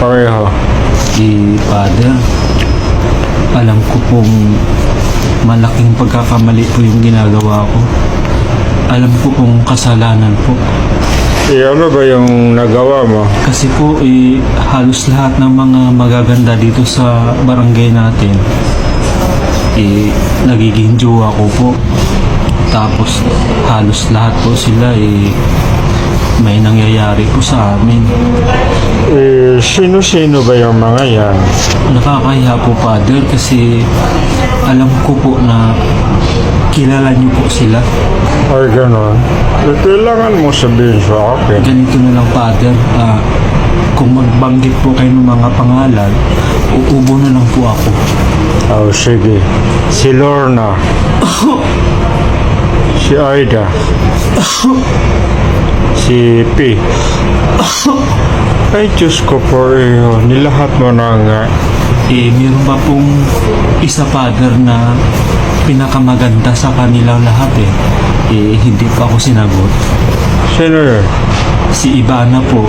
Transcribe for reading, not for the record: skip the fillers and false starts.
pareho. Father, alam ko pong malaking pagkakamali po yung ginagawa ko. Alam ko pong kasalanan po. Ano ba yung nagawa mo? Kasi po, halos lahat ng mga magaganda dito sa barangay natin, nagiging jowa ko po. Tapos, halos lahat po sila, may nangyayari po sa amin. Sino-sino ba yung mga yan? Nakakahiya po, Father, kasi alam ko po na kilala niyo po sila. Ay, gano'n. Kailangan mo sabihin sa akin. Ganito na lang, Father. Kung magbanggit po kayo ng mga pangalan, uubo na lang po ako. Oh, sige. Si Lorna. Si Aida. Si P. Ay, Diyos ko po, nilahat mo na nga. Meron ba pong isa, Father, na pinakamaganda sa kanilang lahat hindi pa ako sinagot. Sino yun? Si Ivana po.